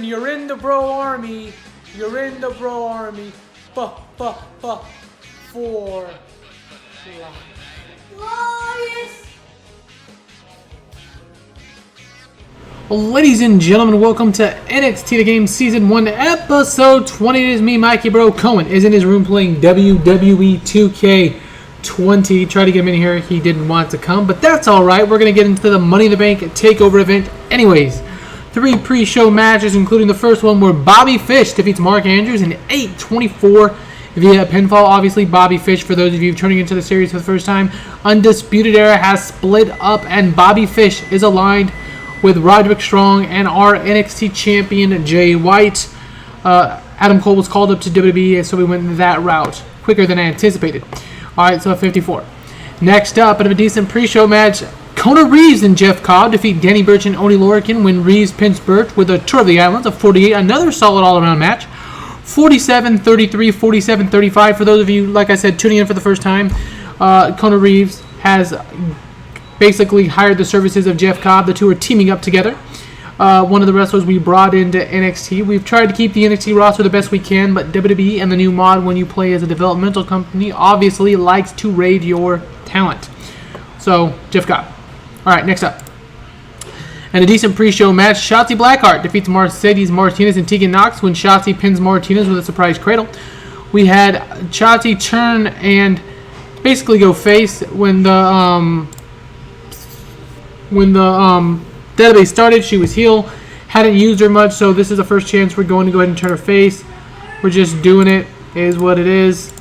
you're in the bro army. You're in the bro army. For life. Glorious. Ladies and gentlemen, welcome to NXT The Game Season 1, Episode 20. It is me, Mikey Bro. Cohen is in his room playing WWE 2K20. Tried to get him in here. He didn't want to come, but that's alright. We're going to get into the Money in the Bank TakeOver event anyways. 3 pre-show matches, including the first one where Bobby Fish defeats Mark Andrews in 8:24 via pinfall. Obviously, Bobby Fish, for those of you turning into the series for the first time, Undisputed Era has split up, and Bobby Fish is aligned with Roderick Strong and our NXT champion, Jay White. Adam Cole was called up to WWE, so we went that route quicker than I anticipated. Alright, so 54. Next up, in a decent pre-show match, Kona Reeves and Jeff Cobb defeat Danny Burch and Oney Lorcan when Reeves pins Burch with a Tour of the Islands of 48. Another solid all-around match. 47-33, 47-35. For those of you, like I said, tuning in for the first time, Kona Reeves has basically hired the services of Jeff Cobb. The two are teaming up together. One of the wrestlers we brought into NXT. We've tried to keep the NXT roster the best we can, but WWE and the new mod, when you play as a developmental company, obviously likes to raid your talent. So, Jeff Cobb. Alright, next up. And a decent pre-show match, Shotzi Blackheart defeats Mercedes Martinez and Tegan Nox when Shotzi pins Martinez with a surprise cradle. We had Shotzi turn and basically go face when the database started. She was heel, hadn't used her much, so this is the first chance we're going to go ahead and turn her face. We're just doing it, is what it is.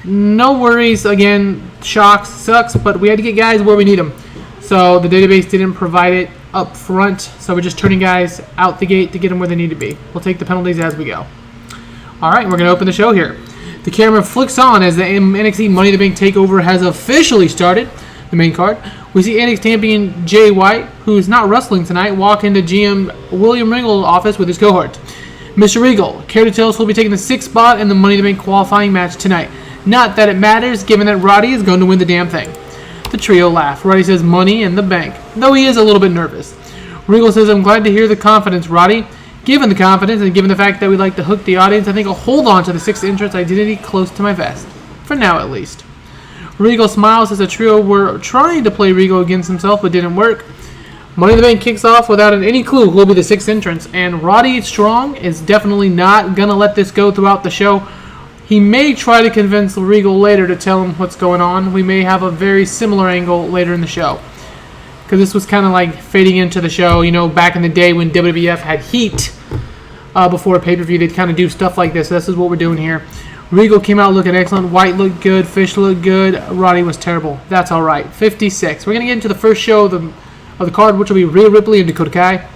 No worries. Again, shocks sucks, but we had to get guys where we need them. So the database didn't provide it up front, so we're just turning guys out the gate to get them where they need to be. We'll take the penalties as we go. Alright, we're going to open the show here. The camera flicks on as the NXT Money in the Bank TakeOver has officially started. The main card. We see NXT champion Jay White, who is not wrestling tonight, walk into GM William Regal's office with his cohort. Mr. Regal, care to tell us who'll be taking the 6th spot in the Money in the Bank qualifying match tonight? Not that it matters, given that Roddy is going to win the damn thing. The trio laugh. Roddy says Money in the Bank, though he is a little bit nervous. Regal says, I'm glad to hear the confidence, Roddy. Given the confidence and given the fact that we like to hook the audience, I think I'll hold on to the 6th entrance identity close to my vest. For now, at least. Regal smiles as the trio were trying to play Regal against himself, but didn't work. Money in the Bank kicks off without any clue who will be the 6th entrance, and Roddy Strong is definitely not going to let this go throughout the show. He may try to convince Regal later to tell him what's going on. We may have a very similar angle later in the show. Because this was kind of like fading into the show. You know, back in the day when WWF had heat before a pay-per-view, they'd kind of do stuff like this. This is what we're doing here. Regal came out looking excellent. White looked good. Fish looked good. Roddy was terrible. That's all right. 56. We're going to get into the first show of the card, which will be Rhea Ripley and Dakota Kai.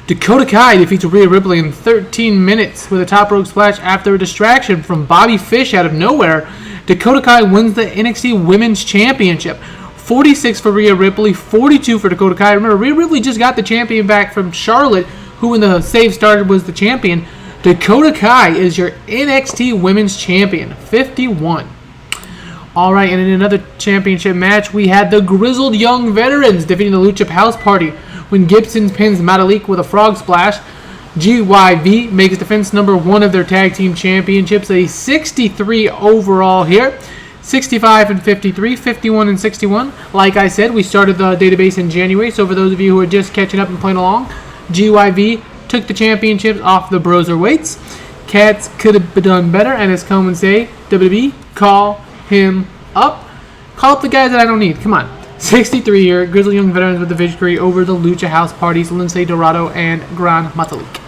Dakota Kai defeats Rhea Ripley in 13 minutes with a top rope splash after a distraction from Bobby Fish out of nowhere. Dakota Kai wins the NXT Women's Championship. 46 for Rhea Ripley, 42 for Dakota Kai. Remember, Rhea Ripley just got the champion back from Charlotte, who when the save started was the champion. Dakota Kai is your NXT Women's Champion, 51. Alright, and in another championship match, we had the Grizzled Young Veterans defeating the Lucha House Party when Gibson pins Metalik with a frog splash. GYV makes defense number 1 of their tag team championships, a 63 overall here. 65 and 53, 51 and 61. Like I said, we started the database in January, so for those of you who are just catching up and playing along, GYV took the championships off the Broserweights. Cats could have done better, and as Coleman say, WWE, call him up. Call up the guys that I don't need. Come on. 63 here, Grizzled Young Veterans with the victory over the Lucha House Parties, Lince Dorado and Gran Metalik.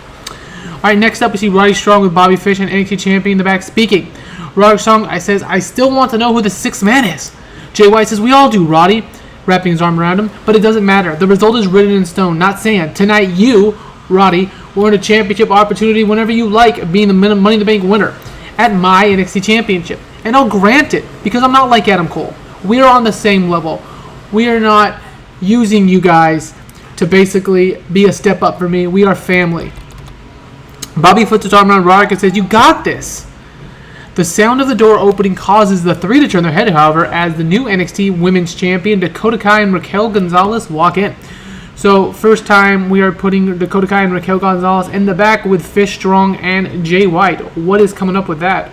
Alright, next up we see Roddy Strong with Bobby Fish and NXT champion in the back speaking. Roddy Strong says, I still want to know who the 6th man is. Jay White says, we all do, Roddy, wrapping his arm around him, but it doesn't matter. The result is written in stone, not sand. Tonight you, Roddy, will earn a championship opportunity whenever you like, being the Money in the Bank winner at my NXT championship. And I'll grant it, because I'm not like Adam Cole. We are on the same level. We are not using you guys to basically be a step up for me. We are family. Bobby puts his arm around Roderick and says, you got this. The sound of the door opening causes the 3 to turn their head, however, as the new NXT Women's Champion Dakota Kai and Raquel Gonzalez walk in. So first time we are putting Dakota Kai and Raquel Gonzalez in the back with Fish Strong and Jay White. What is coming up with that?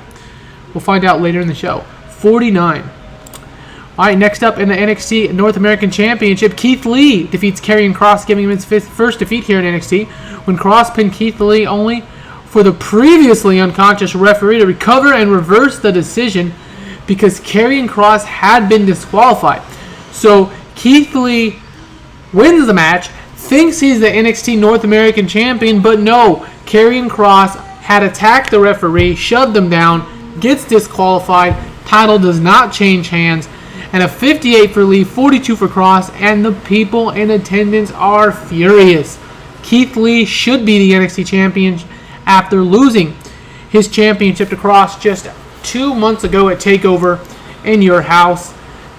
We'll find out later in the show. 49. All right, next up in the NXT North American Championship, Keith Lee defeats Karrion Kross, giving him his first defeat here in NXT. When Kross pinned Keith Lee only for the previously unconscious referee to recover and reverse the decision because Karrion Kross had been disqualified. So Keith Lee wins the match, thinks he's the NXT North American Champion, but no, Karrion Kross had attacked the referee, shoved him down, gets disqualified, title does not change hands, and a 58 for Lee, 42 for Kross, and the people in attendance are furious. Keith Lee should be the NXT Champion after losing his championship to Kross just 2 months ago at TakeOver in your house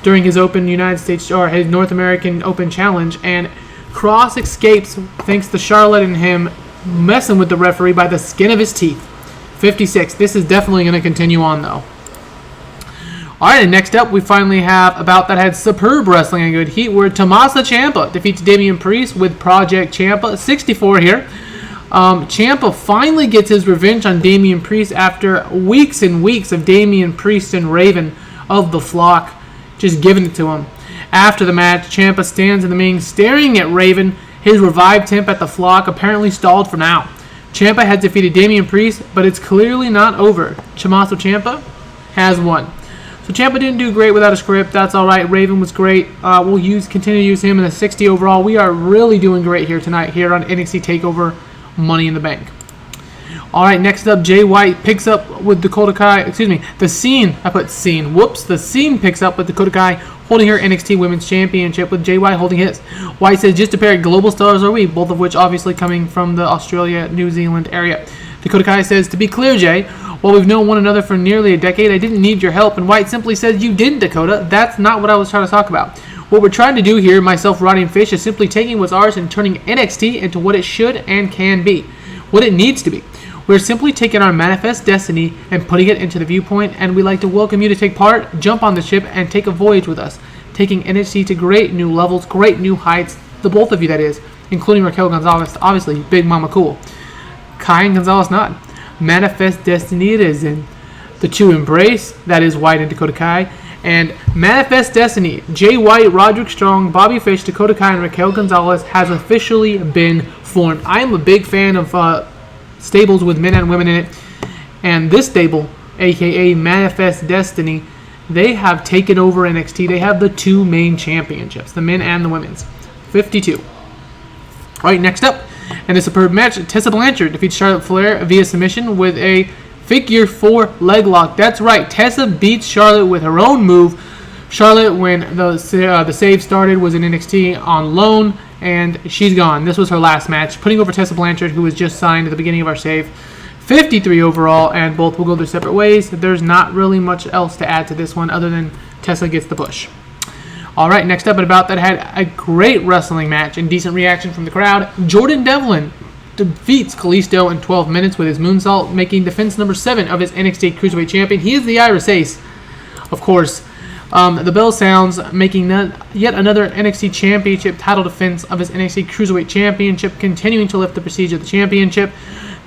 during his Open United States or his North American Open Challenge, and Kross escapes thanks to Charlotte and him messing with the referee by the skin of his teeth. 56. This is definitely going to continue on though. Alright, and next up we finally have about that had superb wrestling and good heat where Tommaso Ciampa defeats Damian Priest with Project Ciampa. 64 here. Ciampa finally gets his revenge on Damian Priest after weeks and weeks of Damian Priest and Raven of the Flock just giving it to him. After the match, Ciampa stands in the ring staring at Raven. His revived temp at the Flock apparently stalled for now. Ciampa has defeated Damian Priest, but it's clearly not over. Tommaso Ciampa has won. So Ciampa didn't do great without a script. That's all right. Raven was great. We'll continue to use him in a 60 overall. We are really doing great here tonight here on NXT TakeOver Money in the Bank. All right, next up, Jay White picks up with Dakota Kai. The Scene picks up with Dakota Kai holding her NXT Women's Championship with Jay White holding his. White says, just a pair of global stars are we, both of which obviously coming from the Australia, New Zealand area. Dakota Kai says, to be clear, Jay, while we've known one another for nearly a decade, I didn't need your help. And White simply says, you didn't, Dakota. That's not what I was trying to talk about. What we're trying to do here, myself, Roddy, and Fish, is simply taking what's ours and turning NXT into what it should and can be. What it needs to be. We're simply taking our manifest destiny and putting it into the viewpoint, and we'd like to welcome you to take part, jump on the ship, and take a voyage with us, taking NXT to great new levels, great new heights, the both of you that is, including Raquel Gonzalez, obviously, Big Mama Cool. Kai and Gonzalez not. Manifest destiny it is in. The two embrace, that is White and Dakota Kai, and Manifest Destiny, Jay White, Roderick Strong, Bobby Fish, Dakota Kai, and Raquel Gonzalez has officially been formed. I am a big fan of stables with men and women in it, and this stable, aka Manifest Destiny, they have taken over NXT. They have the two main championships, the men and the women's. 52. All right, next up, in a superb match, Tessa Blanchard defeats Charlotte Flair via submission with a figure 4 leg lock. That's right, Tessa beats Charlotte with her own move. Charlotte, when the save started, was in NXT on loan, and she's gone. This was her last match, putting over Tessa Blanchard, who was just signed at the beginning of our save. 53 overall, and both will go their separate ways. There's not really much else to add to this one other than Tessa gets the push. All right, next up, at About That had a great wrestling match and decent reaction from the crowd. Jordan Devlin defeats Kalisto in 12 minutes with his moonsault, making defense number 7 of his NXT Cruiserweight Champion. He is the Irish Ace, of course. The bell sounds, making yet another NXT Championship title defense of his NXT Cruiserweight Championship, continuing to lift the prestige of the championship.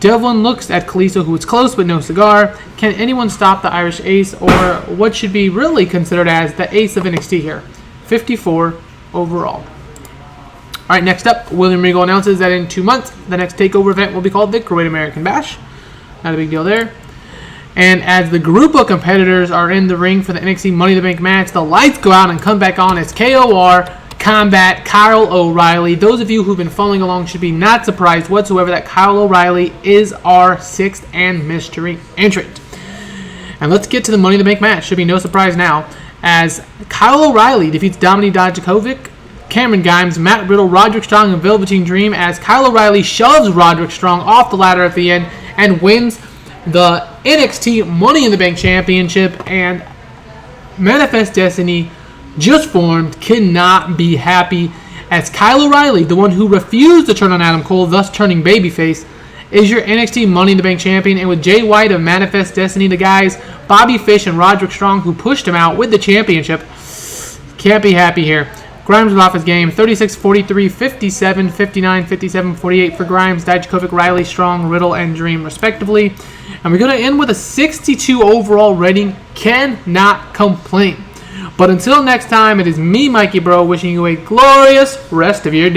Devlin looks at Kalisto, who is close but no cigar. Can anyone stop the Irish Ace, or what should be really considered as the Ace of NXT here? 54 overall. All right, next up, William Regal announces that in 2 months, the next TakeOver event will be called the Great American Bash. Not a big deal there. And as the group of competitors are in the ring for the NXT Money in the Bank match, the lights go out and come back on as KOR combat Kyle O'Reilly. Those of you who've been following along should be not surprised whatsoever that Kyle O'Reilly is our 6th and mystery entrant. And let's get to the Money in the Bank match. Should be no surprise now, as Kyle O'Reilly defeats Dominik Dijakovic, Cameron Grimes, Matt Riddle, Roderick Strong, and Velveteen Dream, as Kyle O'Reilly shoves Roderick Strong off the ladder at the end and wins the NXT Money in the Bank Championship. And Manifest Destiny, just formed, cannot be happy, as Kyle O'Reilly, the one who refused to turn on Adam Cole, thus turning babyface, is your NXT Money in the Bank champion. And with Jay White of Manifest Destiny, the guys Bobby Fish and Roderick Strong, who pushed him out with the championship, can't be happy here. Grimes was off his game. 36, 43, 57, 59, 57, 48 for Grimes, Dijakovic, Riley, Strong, Riddle, and Dream, respectively. And we're going to end with a 62 overall rating. Cannot complain. But until next time, it is me, Mikey Bro, wishing you a glorious rest of your day.